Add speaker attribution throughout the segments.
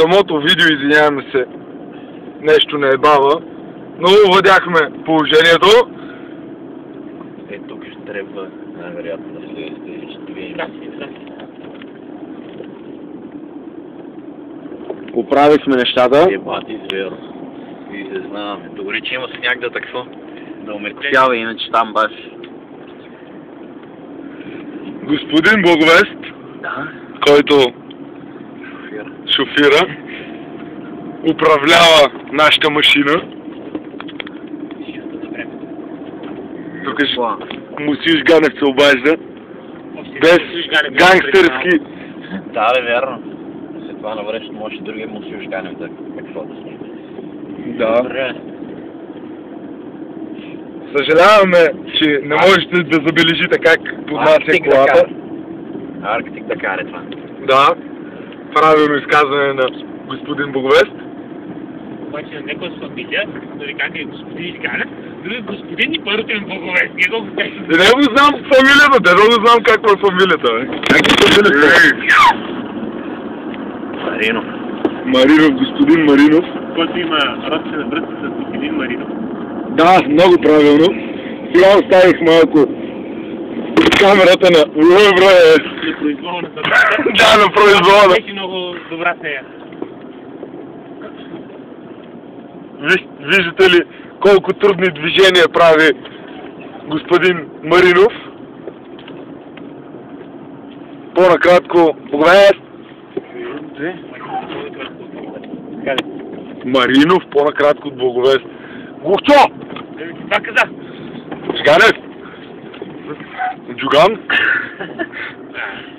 Speaker 1: самото видео, извиняваме се, нещо не е бава, но овладяхме положението.
Speaker 2: Тук ще трябва най-вероятно да слезете и ще видим.
Speaker 1: Поправихме нещата.
Speaker 2: Бати зверо. И се знаме. Добре, че има сняг да такво. Да умекотява, иначе там баш.
Speaker 1: Господин Благовест,
Speaker 2: Да.
Speaker 1: който шофира, управлява нашата машина. Тук Мусиш Ганев се обажда. Без гангстерски.
Speaker 2: Да, бе, верно. След това на времето може и другия Мусиш Ганев да какво да снима.
Speaker 1: Да.
Speaker 2: Добре.
Speaker 1: Съжаляваме, че не можете да забележите как поднася колата.
Speaker 2: Арктик да каре това.
Speaker 1: Да. Правилно изказване на господин Благовест.
Speaker 3: Обаче на някой с фамилия, нали как е господин Изгаля, други господин и първото им Благовест. Него го кажа.
Speaker 1: Не го знам фамилията, не го знам какво е фамилията, бе. Как е фамилията?
Speaker 2: Маринов.
Speaker 1: Маринов, господин Маринов.
Speaker 3: Който има родствена връзка с господин Маринов.
Speaker 1: Да, много правилно. Сега оставих малко камерата на
Speaker 3: На произвола на съдата.
Speaker 1: Да, на произвола.
Speaker 3: Беше много добра нея.
Speaker 1: Виждате ли колко трудни движения прави господин Маринов? По-накратко, Благовест. Маринов, по-накратко от Благовест. Глухчо!
Speaker 3: Това каза.
Speaker 1: Ганев! Джуган?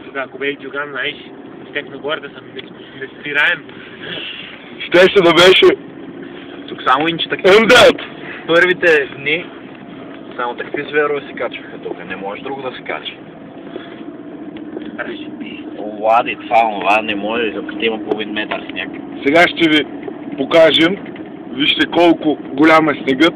Speaker 3: Тогава, ако бе и Джуган, знаеш, щех нагоре да съм неспираем.
Speaker 1: Щеше да беше
Speaker 2: Тук само инче така.
Speaker 1: МД.
Speaker 2: Първите дни само такви зверове се качваха тук. Не може друго да се качи. Лади, това не може, докато има половин метър сняг.
Speaker 1: Сега ще ви покажем. Вижте колко голям е снегът.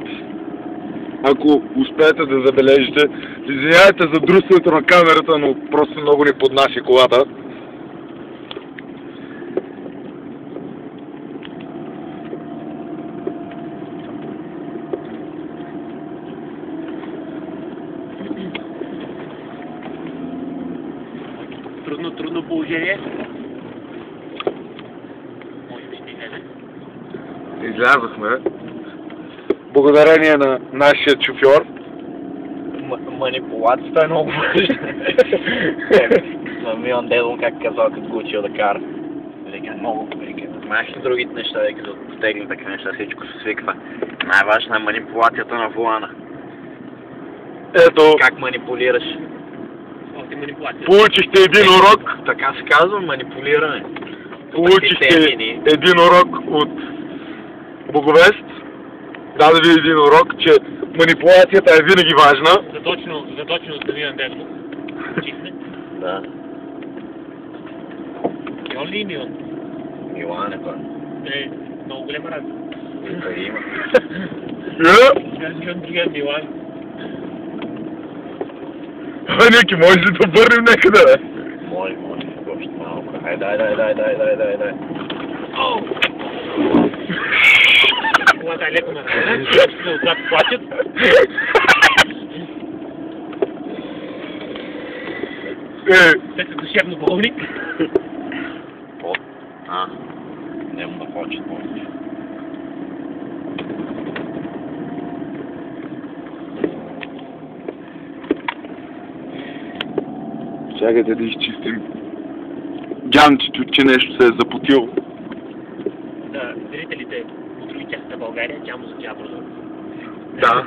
Speaker 1: Ако успеете да забележите. Извинявайте за друството на камерата, но просто много ни поднася колата.
Speaker 3: Трудно положение. Може би ще излезе.
Speaker 1: Излязохме. Благодарение на нашия шофьор.
Speaker 2: Манипулацията е много важна. Милан Дедон как казал, като го учил да кара. Вика, много вика. Знаеш ли другите неща, като потегли така неща, всичко се свиква. Най-важна е манипулацията на волана.
Speaker 1: Ето,
Speaker 2: Как манипулираш?
Speaker 3: Още манипулация.
Speaker 1: получихте един урок.
Speaker 2: Така се казва, манипулиране.
Speaker 1: Получихте един урок от Благовест. Даде ви един урок, че манипулацията е винаги важна.
Speaker 3: Заточено с Милан Дедон. Чисне.
Speaker 2: Да.
Speaker 3: Милан ли Милан?
Speaker 2: Милан е това.
Speaker 3: Много голема разлика.
Speaker 2: Има.
Speaker 3: Милан, другия Милан.
Speaker 1: Ники, може ли да върнем някъде, бе?
Speaker 2: Може, още малко. Дай.
Speaker 3: Оу! Колата е леко на ръка, ще отзад плачат. Те са душевно болни.
Speaker 2: Няма да плачат повече.
Speaker 1: Чакайте да изчистим джамчето, че нещо се е запотило.
Speaker 3: Да, зрителите от други части на България, тя му означава прозорец.
Speaker 1: Да.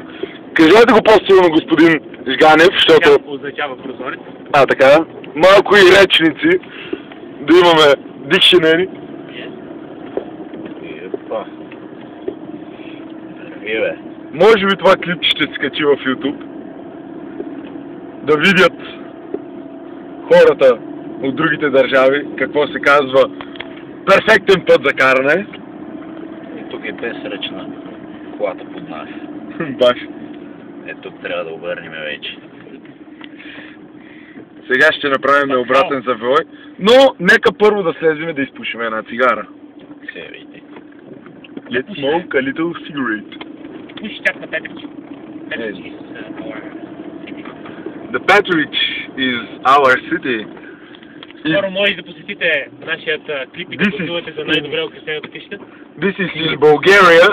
Speaker 1: Кажете го по-силно, господин Жганев, защото...
Speaker 3: Означава прозорец.
Speaker 1: Така. Малко и речници. Да имаме дикшенери.
Speaker 2: Епа. Бе.
Speaker 1: Може би това клипче ще се скачи в YouTube. Да видят хората от другите държави какво се казва перфектен път за каране.
Speaker 2: И тук е без реч на колата под нас.
Speaker 1: Баш.
Speaker 2: Тук трябва да обърнем вече.
Speaker 1: Сега ще направим обратен завой, но нека първо да слезем да изпушим една цигара.
Speaker 2: сериите.
Speaker 1: Let's smoke a little cigarette.
Speaker 3: Пуши чак на Петрич. Петрич is our city.
Speaker 1: The Petrich is our city.
Speaker 3: Скоро може да посетите нашият клип и да гласувате за най-добре украсената къща.
Speaker 1: This is in Bulgaria.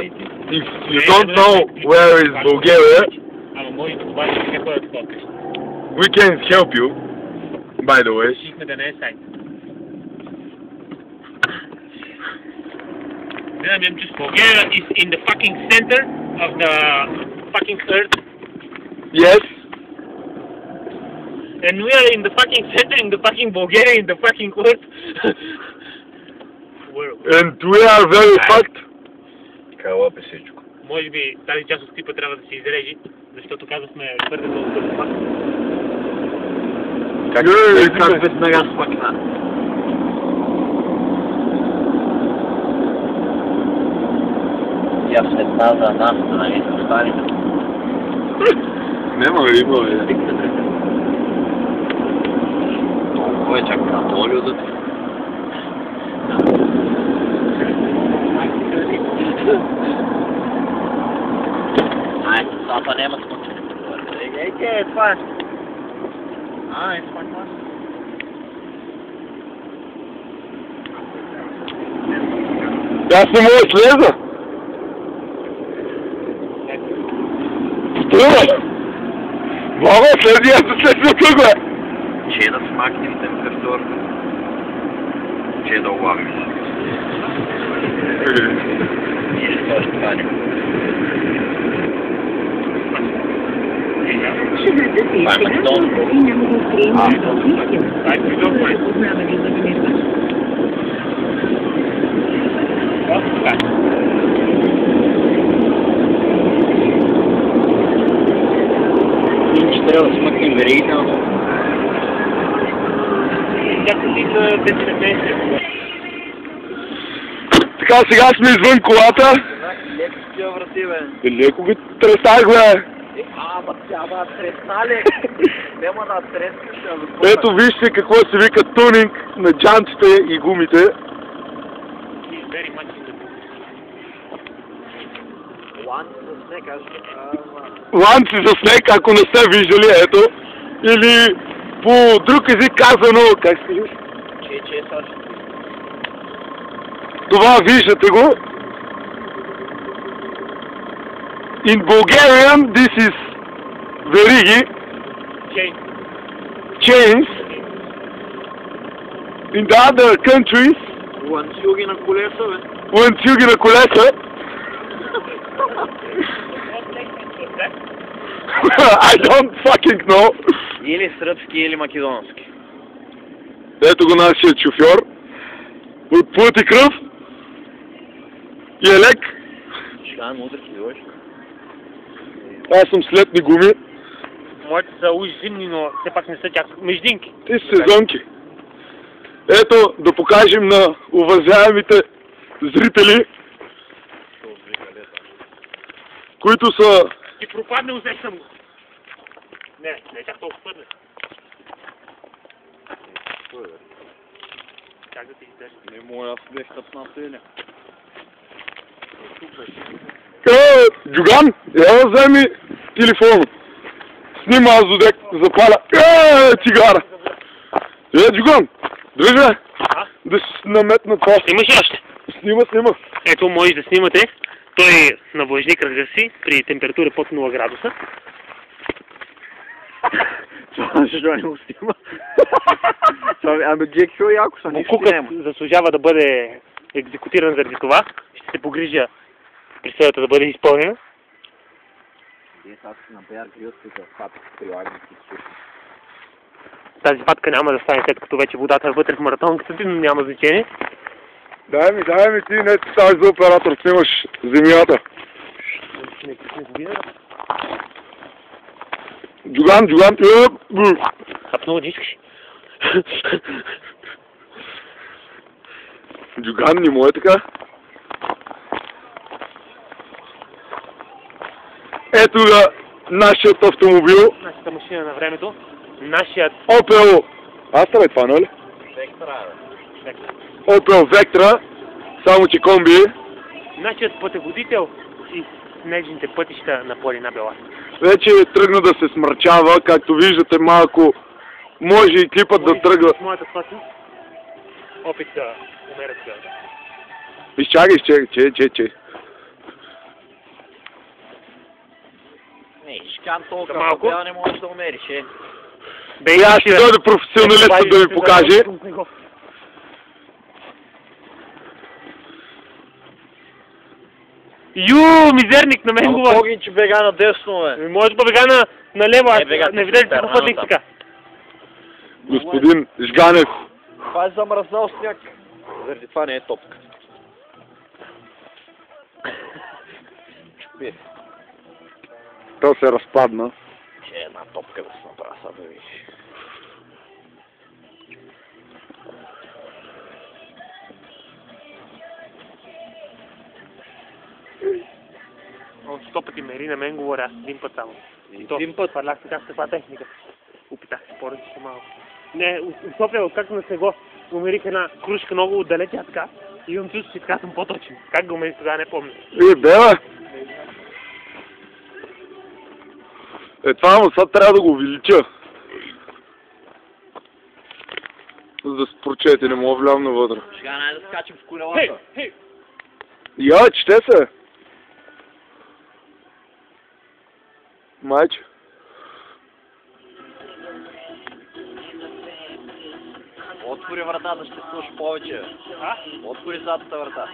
Speaker 1: If you don't know where is Bulgaria,
Speaker 3: Ама може да добавите какво е такова къща.
Speaker 1: we can help you, by the way.
Speaker 3: Решихме да не е сайт. Then Bulgaria is in the fucking center of the fucking earth.
Speaker 1: Yes.
Speaker 3: And we are in the fucking center, in the fucking Bulgaria, in the fucking earth.
Speaker 1: And we are very fucked.
Speaker 2: Кала песичко.
Speaker 3: Може би тази част от клипа трябва да се изрежи, защото казахме твърде много бързо факт.
Speaker 2: Как веднага смъкна? Я след нас за нас, да не се останем.
Speaker 1: Нема, има.
Speaker 2: Кой е чак на Толио да ти? Ай, сапа няма смъкне. Ей, това е. Ай, това е клас.
Speaker 1: Аз не мога да слеза. Струва! Мога, слези, аз да слеза тук, бе!
Speaker 2: Че да смакнем температура. Че да улавим. И ще ще станем. Това е Макдоналдс. Ще трябва да смъкнем веригите на това.
Speaker 1: Така, сега сме извън колата.
Speaker 2: Леко си я врати, бе.
Speaker 1: Леко ги тресах, бе.
Speaker 2: Ама тресали. Нема да трескаш,
Speaker 1: Ето вижте какво се вика тунинг на джантите и гумите. Ланци за снег, ако не сте виждали, ето. Или по друг език казано, как се кажеш?
Speaker 2: Че също.
Speaker 1: Това виждате го. In Bulgarian, this is verigi. Chains. In the other countries,
Speaker 2: Ланцюги на колеса, бе.
Speaker 1: ланцюги на колеса. I don't fucking know.
Speaker 2: Или сръбски, или македонски.
Speaker 1: Ето го нашият шофьор. От плът и кръв. И е лек.
Speaker 2: Шкан, мудър си дойш.
Speaker 1: Аз съм с летни гуми.
Speaker 3: Моите са уж зимни, но все пак не са чак междинки.
Speaker 1: Те са сезонки. Ето да покажем на уважаемите зрители, които са...
Speaker 3: Ти пропадне, усещам го. Не чак толкова твърде. Как да ти издържи?
Speaker 2: Не мога, аз бех тъпна селя.
Speaker 1: Джуган, я вземи телефона. Снима аз додек, запаля. Цигара. Джуган, друже, да си наметна това.
Speaker 3: Снимаш ли още?
Speaker 1: Снима.
Speaker 3: Ето, може да снимате. Той на влажни кръга си при температура под 0 градуса.
Speaker 2: Това защо не го снима? Ами Джек Шо яко са, нищо
Speaker 3: Кукът
Speaker 2: няма.
Speaker 3: заслужава да бъде екзекутиран заради това. Ще се погрижа присъдата да бъде изпълнена.
Speaker 2: Аз на Бяр Грилски за хватък прилагам всички.
Speaker 3: Тази хватка няма да стане след като вече водата е вътре в маратонката, но няма значение.
Speaker 1: Дай ми ти, не ти ставаш за оператор, снимаш земята. Джуган,
Speaker 3: Хапнало не искаш.
Speaker 1: Джуган, не му е така. Ето ga нашият автомобил.
Speaker 3: Нашата машина на времето. Нашият
Speaker 1: Opel. Аз бе това, нали?
Speaker 2: Вектора, бе.
Speaker 1: Opel Vectra Само че комби.
Speaker 3: Нашият пътеводител и снежните пътища на планина Беласт.
Speaker 1: Вече тръгна да се смърчава, както виждате малко. Може и клипът да тръгва.
Speaker 3: Моята спасност. Опит да намерят да.
Speaker 1: Изчакай, че.
Speaker 2: Не, шкан толкова
Speaker 3: малко.
Speaker 2: бял не можеш да умериш,
Speaker 1: И аз ще дойде професионалистът да ми покаже.
Speaker 3: Мизерник на мен говори.
Speaker 2: Погин, че бега надесно, бе.
Speaker 3: Може да бега налево, аз не видя ли
Speaker 2: супер,
Speaker 3: какво пътник така.
Speaker 1: Господин Жганев.
Speaker 2: Това е замръзнал сняг. Заради това не е топка. Чупи.
Speaker 1: То се разпадна.
Speaker 2: Ще една топка да се направя, сега да видиш.
Speaker 3: Он 100 пъти мери на мен говоря, аз един път само.
Speaker 2: Един път?
Speaker 3: Хвърлях така с каква техника. Опитах се поръча малко. Не, в София, откакто на сега умерих една кружка много отдалеч, така. И имам чувство, че така съм по-точен. Как го умерих тогава, не помня.
Speaker 1: Бела! Това, но сега трябва да го увелича. За да се прочете, не мога влям навътре.
Speaker 2: Сега най да скачам в колелата.
Speaker 3: Хей!
Speaker 1: Я, чете се! Майче.
Speaker 2: Отвори врата да ще слушаш повече.
Speaker 3: А?
Speaker 2: Отвори задната врата.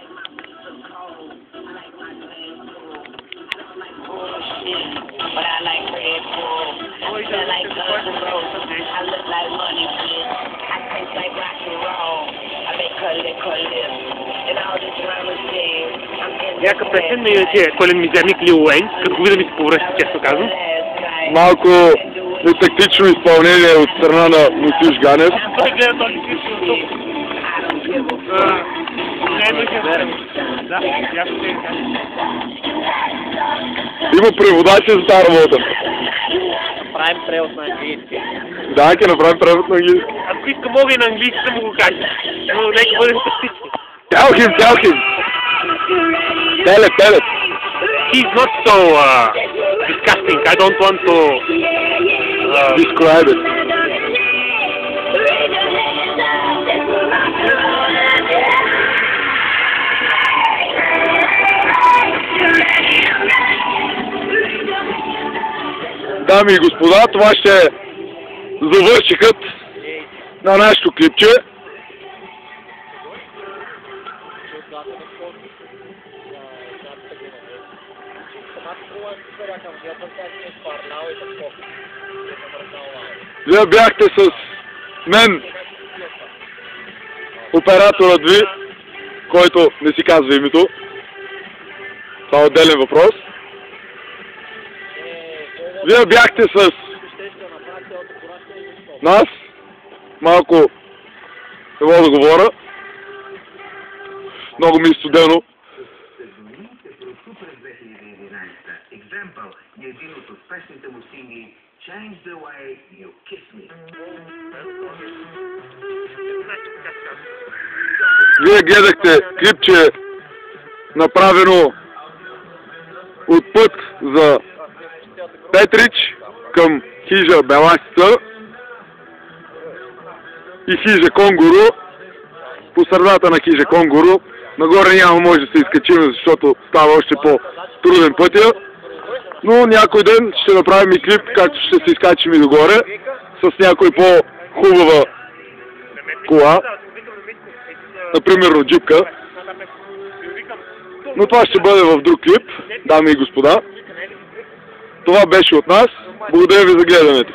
Speaker 4: But I like Red Bull. I feel like Guns N' Roses. I look like money, bitch. I taste like rock and roll. I make her lick her lips. And all this drama shit. I'm in the
Speaker 3: Някакъв песен на иначе пълен мизерник Лил Уейн, като го видя ми се повръща, често казвам.
Speaker 1: Малко нетактично изпълнение от страна на Мусиш Ганев.
Speaker 3: Той гледа този кришно тук. Не е дъжен. Да, ясно ще кажа.
Speaker 1: Има преводач за тази работа.
Speaker 2: Правим превод на английски.
Speaker 1: Да, ще направим превод на английски.
Speaker 3: Ако иска, мога и на английски да му го кажа. Но нека бъдем тактични.
Speaker 1: Tell him! Tell it!
Speaker 3: He's not so disgusting. I don't want to
Speaker 1: Describe it. Дами и господа, това ще е завършихът на нашето клипче. Вие бяхте с мен, операторът ви, който не си казва името. Това е отделен въпрос. Вие бяхте с нас. Малко не мога да говоря. Много ми е студено.
Speaker 5: е един от успешните му сингли Change the Way You Kiss Me.
Speaker 1: Вие гледахте клипче, направено от път за Петрич към хижа Беласица и хижа Конгуру. По средата на хижа Конгуру. Нагоре няма може да се изкачим, защото става още по-труден пътя. Но някой ден ще направим и клип, както ще се изкачим и догоре, с някой по-хубава кола. Например, джипка. Но това ще бъде в друг клип, дами и господа. Това беше от нас. Благодаря ви за гледането.